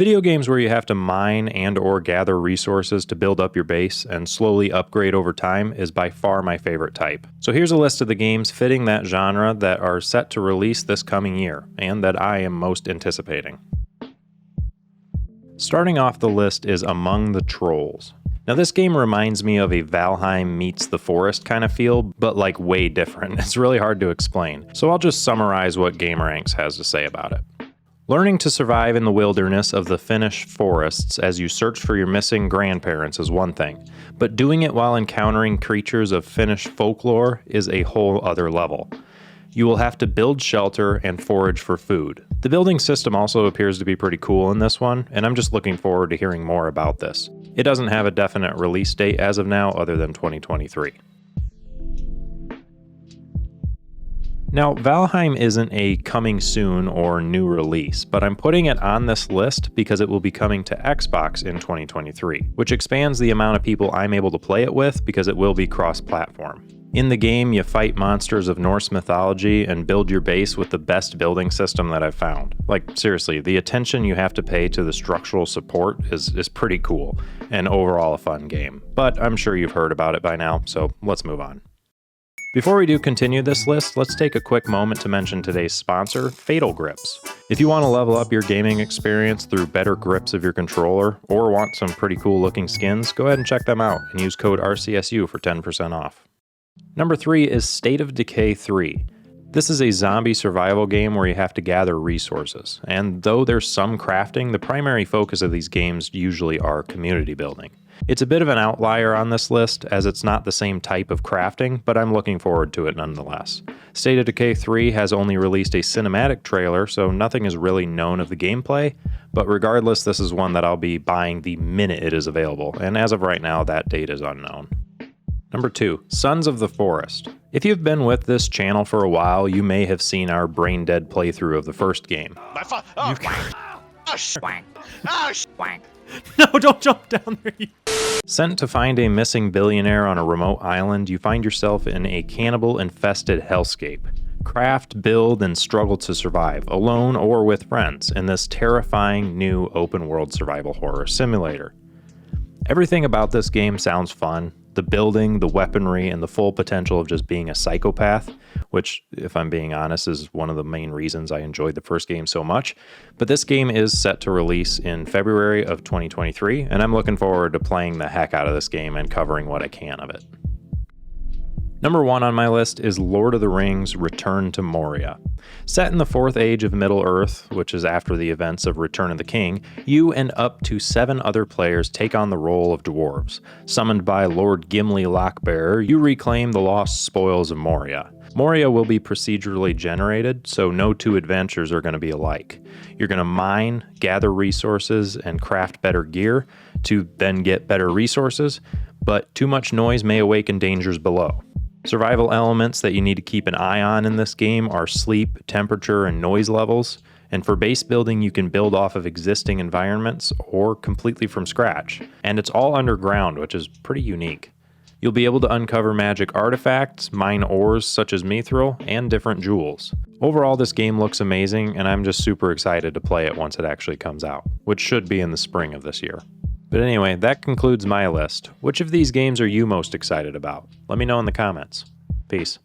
Video games where you have to mine and or gather resources to build up your base and slowly upgrade over time is by far my favorite type. So here's a list of the games fitting that genre that are set to release this coming year, and that I am most anticipating. Starting off the list is Among the Trolls. Now this game reminds me of a Valheim meets The Forest kind of feel, but like way different. It's really hard to explain, so I'll just summarize what GamerRanks has to say about it. Learning to survive in the wilderness of the Finnish forests as you search for your missing grandparents is one thing, but doing it while encountering creatures of Finnish folklore is a whole other level. You will have to build shelter and forage for food. The building system also appears to be pretty cool in this one, and I'm just looking forward to hearing more about this. It doesn't have a definite release date as of now other than 2023. Now, Valheim isn't a coming soon or new release, but I'm putting it on this list because it will be coming to Xbox in 2023, which expands the amount of people I'm able to play it with because it will be cross-platform. In the game, you fight monsters of Norse mythology and build your base with the best building system that I've found. Like, seriously, the attention you have to pay to the structural support is pretty cool, and overall a fun game. But I'm sure you've heard about it by now, so let's move on. Before we do continue this list, let's take a quick moment to mention today's sponsor, Fatal Grips. If you want to level up your gaming experience through better grips of your controller, or want some pretty cool looking skins, go ahead and check them out and use code RCSU for 10% off. Number 3 is State of Decay 3. This is a zombie survival game where you have to gather resources, and though there's some crafting, the primary focus of these games usually are community building. It's a bit of an outlier on this list, as it's not the same type of crafting, but I'm looking forward to it nonetheless. State of Decay 3 has only released a cinematic trailer, so nothing is really known of the gameplay, but regardless, this is one that I'll be buying the minute it is available, and as of right now, that date is unknown. Number 2, Sons of the Forest. If you've been with this channel for a while, you may have seen our brain-dead playthrough of the first game. No, don't jump down there. Sent to find a missing billionaire on a remote island, you find yourself in a cannibal-infested hellscape. Craft, build, and struggle to survive, alone or with friends, in this terrifying new open-world survival horror simulator. Everything about this game sounds fun. The building, the weaponry, and the full potential of just being a psychopath, which, if I'm being honest, is one of the main reasons I enjoyed the first game so much. But this game is set to release in February of 2023, and I'm looking forward to playing the heck out of this game and covering what I can of it. Number 1 on my list is Lord of the Rings: Return to Moria. Set in the 4th age of Middle-earth, which is after the events of Return of the King, you and up to 7 other players take on the role of dwarves. Summoned by Lord Gimli Lockbearer, you reclaim the lost spoils of Moria. Moria will be procedurally generated, so no 2 adventures are going to be alike. You're going to mine, gather resources, and craft better gear to then get better resources, but too much noise may awaken dangers below. Survival elements that you need to keep an eye on in this game are sleep, temperature, and noise levels, and for base building you can build off of existing environments or completely from scratch, and it's all underground, which is pretty unique. You'll be able to uncover magic artifacts, mine ores such as mithril, and different jewels. Overall, this game looks amazing, and I'm just super excited to play it once it actually comes out, which should be in the spring of this year. But anyway, that concludes my list. Which of these games are you most excited about? Let me know in the comments. Peace.